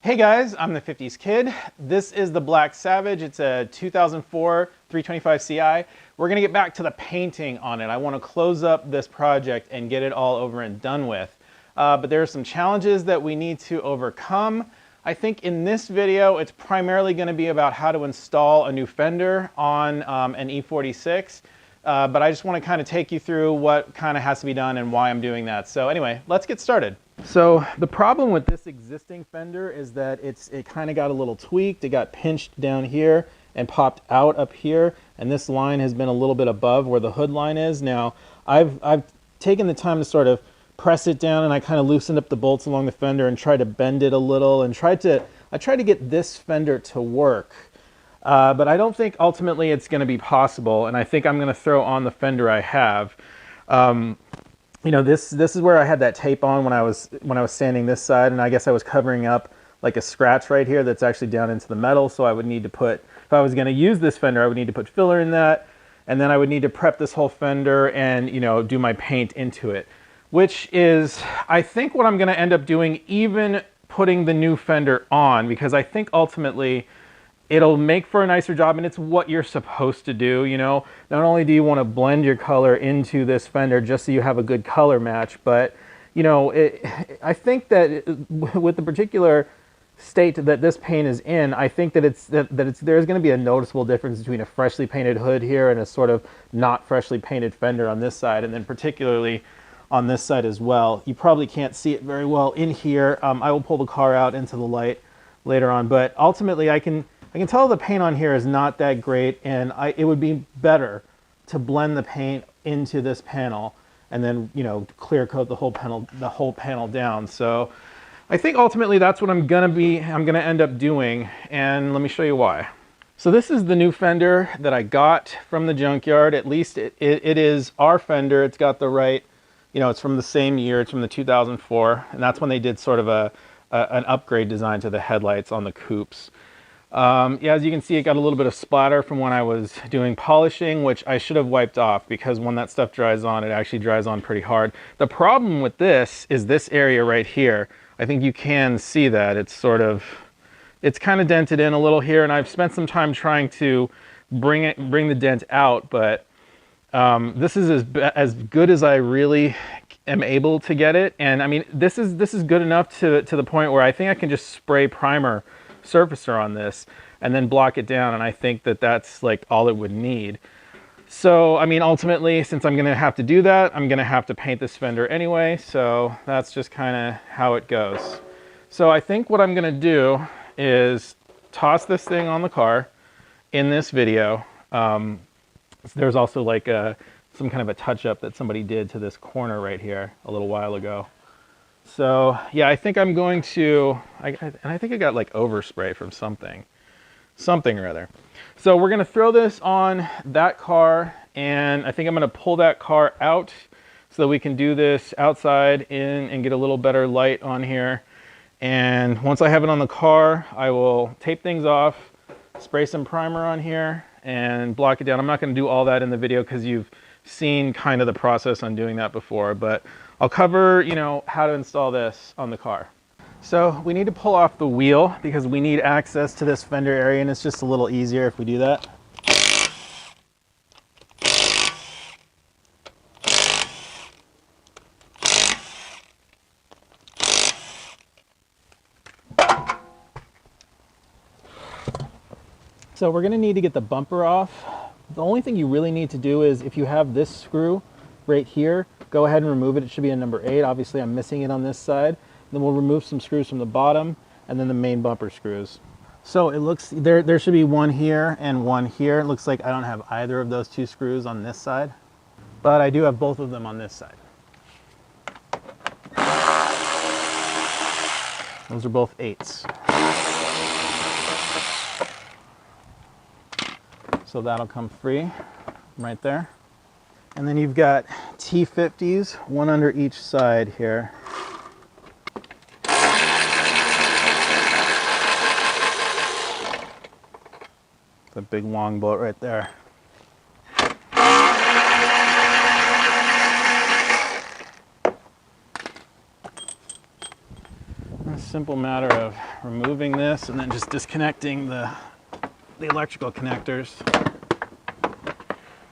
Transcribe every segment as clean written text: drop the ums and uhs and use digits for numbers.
Hey guys, I'm the 50s Kid. This is the Black Savage. It's a 2004 325 Ci. We're gonna get back to the painting on it. I wanna close up this project and get it all over and done with. But there are some challenges that we need to overcome. I think in this video, it's primarily gonna be about how to install a new fender on an E46. But I just wanna kind of take you through what kind of has to be done and why I'm doing that. So anyway, let's get started. So the problem with this existing fender is that it kind of got a little tweaked. It got pinched down here and popped out up here, and this line has been a little bit above where the hood line is. Now I've taken the time to sort of press it down, and I kind of loosened up the bolts along the fender and tried to bend it a little and tried to get this fender to work. But I don't think ultimately it's going to be possible, and I think I'm going to throw on the fender I have. You know, this is where I had that tape on when I was sanding this side, and I guess I was covering up like a scratch right here that's actually down into the metal. So I would need to put, if I was going to use this fender, I would need to put filler in that, and then I would need to prep this whole fender and, you know, do my paint into it, which is, I think, what I'm going to end up doing, even putting the new fender on, because I think ultimately it'll make for a nicer job, and it's what you're supposed to do. You know, not only do you want to blend your color into this fender just so you have a good color match, but you know, I think that with the particular state that this paint is in, I think that there's going to be a noticeable difference between a freshly painted hood here and a sort of not freshly painted fender on this side, and then particularly on this side as well. You probably can't see it very well in here. I will pull the car out into the light later on, but ultimately I can tell the paint on here is not that great, and it would be better to blend the paint into this panel and then, you know, clear coat the whole panel down. So I think ultimately that's what I'm gonna end up doing, and let me show you why. So this is the new fender that I got from the junkyard. At least it is our fender. It's got the right, you know, it's from the same year. It's from the 2004, and that's when they did sort of an upgrade design to the headlights on the coupes. Yeah, as you can see, it got a little bit of splatter from when I was doing polishing, which I should have wiped off, because when that stuff dries on, it actually dries on pretty hard. The problem with this is this area right here. I think you can see that it's kind of dented in a little here, and I've spent some time trying to bring the dent out, but this is as good as I really am able to get it. And I mean, this is good enough to the point where I think I can just spray primer surfacer on this and then block it down, and I think that that's like all it would need. So I mean, ultimately, since I'm gonna have to do that, I'm gonna have to paint this fender anyway, so that's just kind of how it goes. So I think what I'm gonna do is toss this thing on the car in this video. There's also like some kind of a touch-up that somebody did to this corner right here a little while ago. So yeah, I think I'm going to, and I think I got like overspray from something or other. So we're gonna throw this on that car, and I think I'm gonna pull that car out so that we can do this outside and get a little better light on here. And once I have it on the car, I will tape things off, spray some primer on here, and block it down. I'm not gonna do all that in the video because you've seen kind of the process on doing that before, but I'll cover, you know, how to install this on the car. So we need to pull off the wheel because we need access to this fender area, and it's just a little easier if we do that. So we're gonna need to get the bumper off. The only thing you really need to do is, if you have this screw right here, go ahead and remove it. It should be a number 8. Obviously I'm missing it on this side. Then we'll remove some screws from the bottom and then the main bumper screws. So it looks, there should be one here and one here. It looks like I don't have either of those two screws on this side, but I do have both of them on this side. Those are both 8s. So that'll come free right there. And then you've got T50s, one under each side here. The big long bolt right there. simple matter of removing this and then just disconnecting the electrical connectors,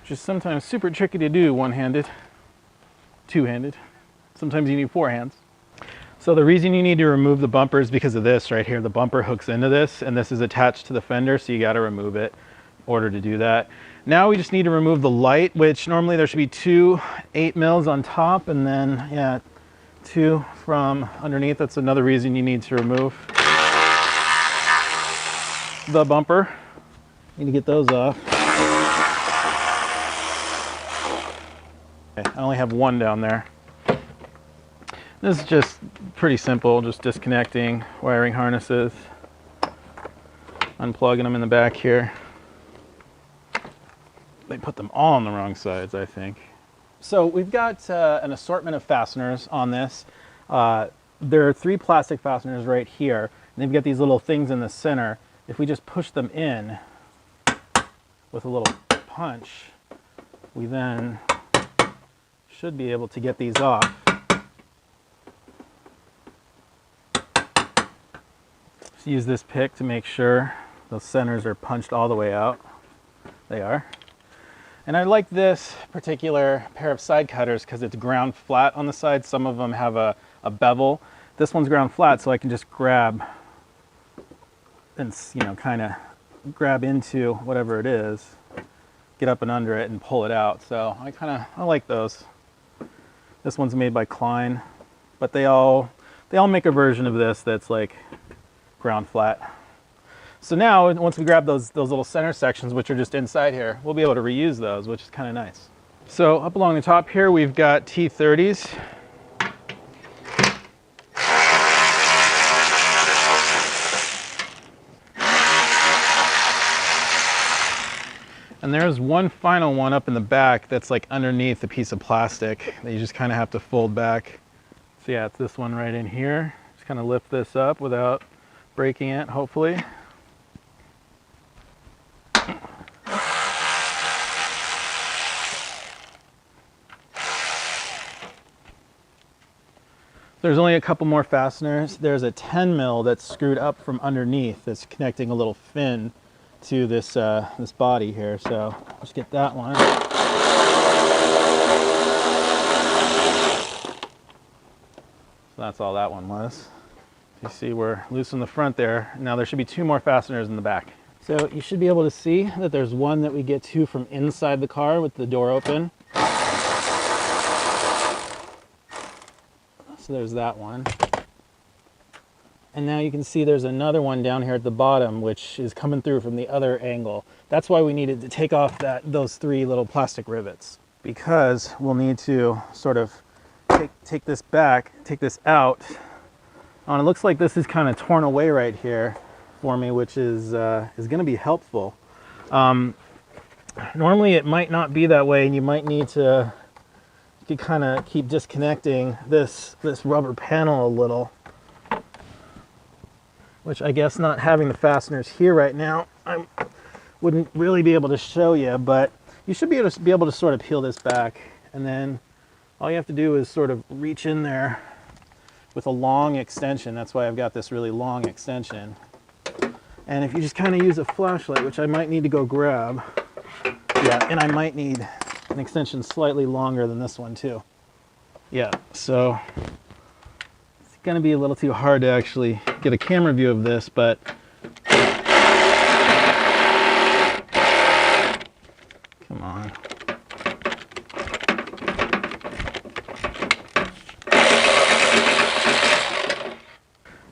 which is sometimes super tricky to do one-handed, two-handed. Sometimes you need four hands. So the reason you need to remove the bumper is because of this right here. The bumper hooks into this, and this is attached to the fender, so you got to remove it in order to do that. Now we just need to remove the light, which normally there should be two 8mm on top, and then, yeah, two from underneath. That's another reason you need to remove the bumper. You need to get those off. Okay, I only have one down there. This is just pretty simple, just disconnecting wiring harnesses, unplugging them in the back here. They put them all on the wrong sides, I think. So we've got an assortment of fasteners on this. There are 3 plastic fasteners right here, and they've got these little things in the center. If we just push them in with a little punch, we then should be able to get these off. Just use this pick to make sure those centers are punched all the way out. They are. And I like this particular pair of side cutters because it's ground flat on the side. Some of them have a bevel. This one's ground flat, so I can just grab and, you know, kind of grab into whatever it is, get up and under it and pull it out. So I like those. This one's made by Klein, but they all make a version of this that's like ground flat. So now, once we grab those little center sections, which are just inside here, we'll be able to reuse those, which is kind of nice. So up along the top here, we've got T30s. And there's one final one up in the back that's like underneath a piece of plastic that you just kind of have to fold back. So yeah, it's this one right in here. Just kind of lift this up without breaking it, hopefully. There's only a couple more fasteners. There's a 10mm that's screwed up from underneath that's connecting a little fin to this this body here. So let's get that one. So that's all that one was. You see we're loose in the front there. Now there should be 2 more fasteners in the back. So you should be able to see that there's one that we get to from inside the car with the door open. So there's that one. And now you can see there's another one down here at the bottom, which is coming through from the other angle. That's why we needed to take off those 3 little plastic rivets, because we'll need to sort of take this back, take this out. And it looks like this is kind of torn away right here for me, which is going to be helpful. Normally it might not be that way, and you might need to kind of keep disconnecting this rubber panel a little, which I guess not having the fasteners here right now, I wouldn't really be able to show you, but you should be able to sort of peel this back, and then all you have to do is sort of reach in there with a long extension. That's why I've got this really long extension. And if you just kind of use a flashlight, which I might need to go grab, yeah, and I might need an extension slightly longer than this one too. Yeah, so it's gonna be a little too hard to actually get a camera view of this, but come on.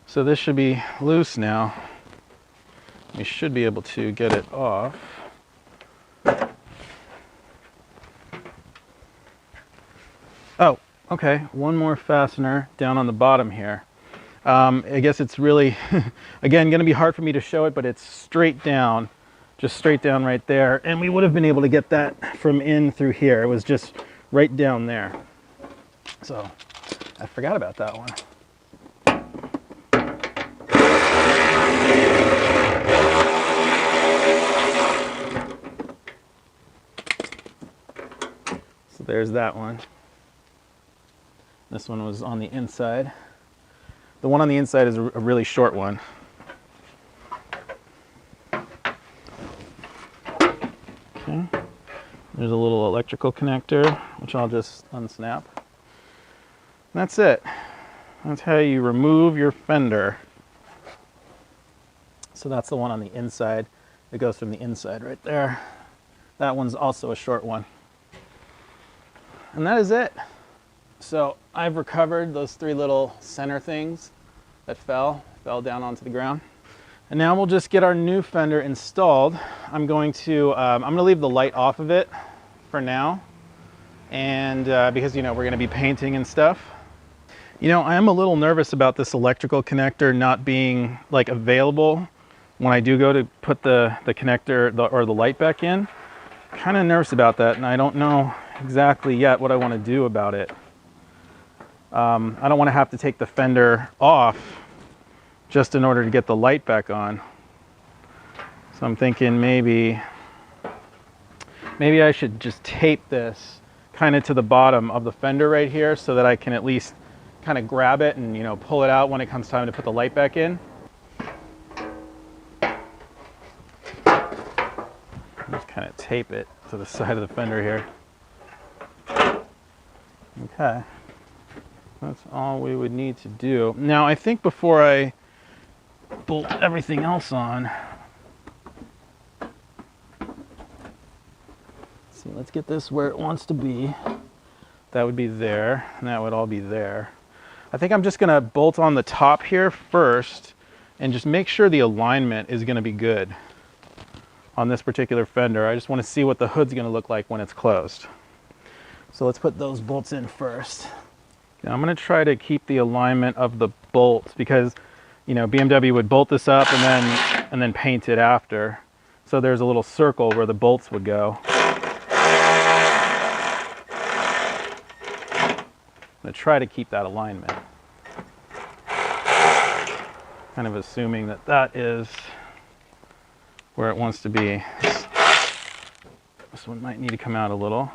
So this should be loose now. We should be able to get it off. Oh, okay, one more fastener down on the bottom here. I guess it's really, again, gonna be hard for me to show it, but it's straight down, just straight down right there. And we would have been able to get that from in through here. It was just right down there. So I forgot about that one. So there's that one. This one was on the inside. The one on the inside is a really short one. Okay. There's a little electrical connector, which I'll just unsnap. That's it. That's how you remove your fender. So that's the one on the inside. It goes from the inside right there. That one's also a short one. And that is it. So I've recovered those 3 little center things that fell down onto the ground. And now we'll just get our new fender installed. I'm going to leave the light off of it for now. And because, you know, we're going to be painting and stuff. You know, I am a little nervous about this electrical connector not being like available when I do go to put the connector or the light back in. Kind of nervous about that, and I don't know exactly yet what I want to do about it. I don't want to have to take the fender off just in order to get the light back on. So I'm thinking maybe I should just tape this kind of to the bottom of the fender right here so that I can at least kind of grab it and, you know, pull it out when it comes time to put the light back in. Just kind of tape it to the side of the fender here. Okay. That's all we would need to do. Now, I think before I bolt everything else on, let's get this where it wants to be. That would be there, and that would all be there. I think I'm just gonna bolt on the top here first and just make sure the alignment is gonna be good on this particular fender. I just wanna see what the hood's gonna look like when it's closed. So let's put those bolts in first. Now I'm gonna try to keep the alignment of the bolts because, you know, BMW would bolt this up and then paint it after. So there's a little circle where the bolts would go. I'm going to try to keep that alignment. Kind of assuming that that is where it wants to be. This one might need to come out a little.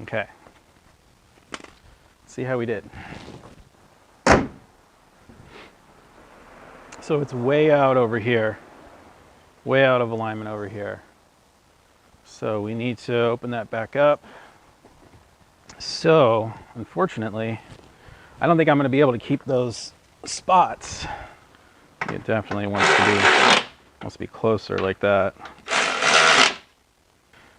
Okay. Let's see how we did. So it's way out over here. Way out of alignment over here. So we need to open that back up. So, unfortunately, I don't think I'm going to be able to keep those spots. It definitely wants to be closer like that.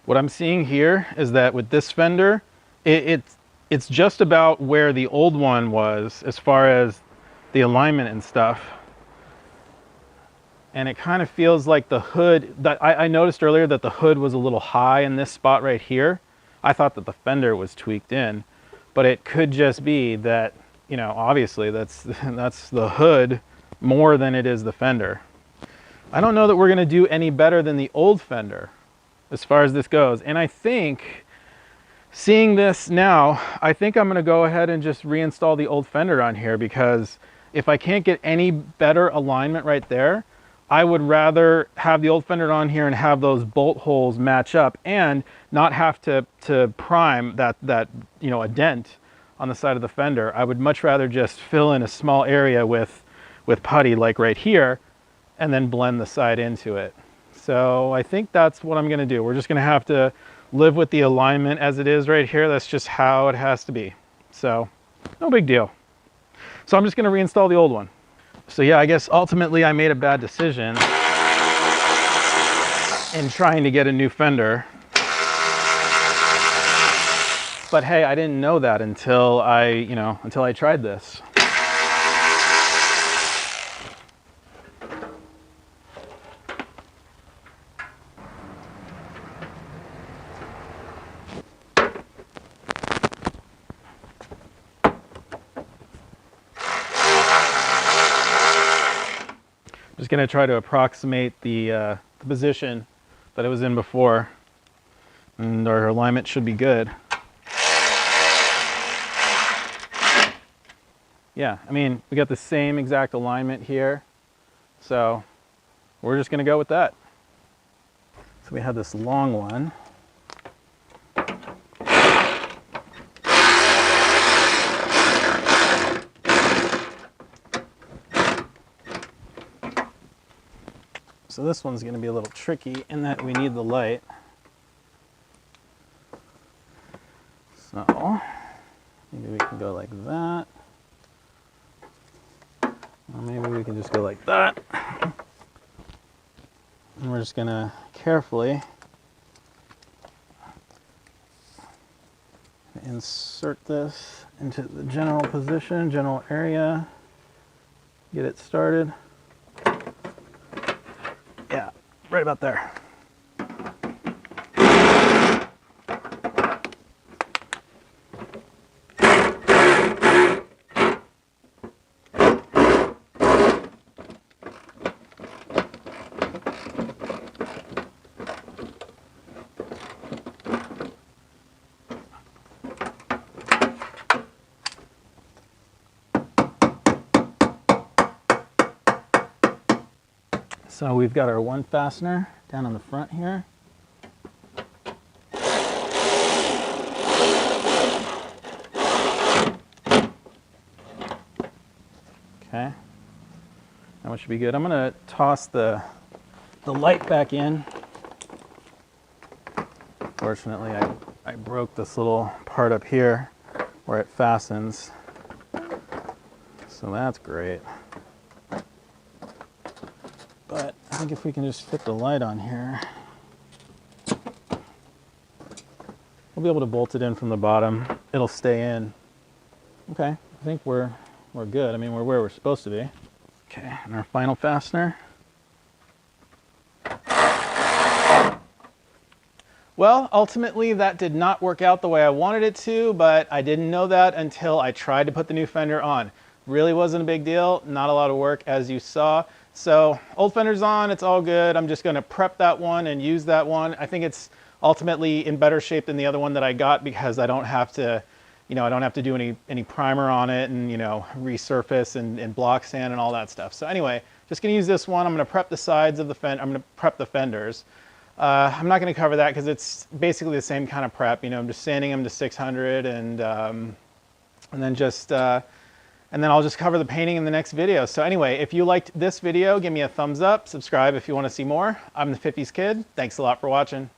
What I'm seeing here is that with this fender, it's just about where the old one was as far as the alignment and stuff. And it kind of feels like the hood, that I noticed earlier that the hood was a little high in this spot right here. I thought that the fender was tweaked in, but it could just be that, you know, obviously that's the hood more than it is the fender. I don't know that we're going to do any better than the old fender as far as this goes. And I think, seeing this now, I think I'm going to go ahead and just reinstall the old fender on here, because if I can't get any better alignment right there, I would rather have the old fender on here and have those bolt holes match up and not have to prime that you know, a dent on the side of the fender. I would much rather just fill in a small area with putty like right here and then blend the side into it. So I think that's what I'm going to do. We're just going to have to live with the alignment as it is right here. That's just how it has to be. So no big deal. So I'm just going to reinstall the old one. So yeah, I guess ultimately I made a bad decision in trying to get a new fender. But hey, I didn't know that until I tried this. Just going to try to approximate the position that it was in before, and our alignment should be good. Yeah, I mean, we got the same exact alignment here, so we're just going to go with that. So we have this long one. So this one's going to be a little tricky in that we need the light. So maybe we can go like that. Or maybe we can just go like that. And we're just going to carefully insert this into the general position, general area. Get it started. Yeah, right about there. So we've got our one fastener down on the front here. Okay, that one should be good. I'm gonna toss the light back in. Fortunately, I broke this little part up here where it fastens. So that's great. But I think if we can just fit the light on here, we'll be able to bolt it in from the bottom. It'll stay in. Okay, I think we're good. I mean, we're where we're supposed to be. Okay, and our final fastener. Well, ultimately that did not work out the way I wanted it to, but I didn't know that until I tried to put the new fender on. Really wasn't a big deal, not a lot of work as you saw. So old fender's on, it's all good. I'm just gonna prep that one and use that one. I think it's ultimately in better shape than the other one that I got because I don't have to, I don't have to do any primer on it and, resurface and block sand and all that stuff. So anyway, just gonna use this one. I'm gonna prep the sides of the fender. I'm gonna prep the fenders. I'm not gonna cover that because it's basically the same kind of prep. I'm just sanding them to 600 and then just, and then I'll just cover the painting in the next video. So anyway, if you liked this video, give me a thumbs up, subscribe if you want to see more. I'm the 50s Kid. Thanks a lot for watching.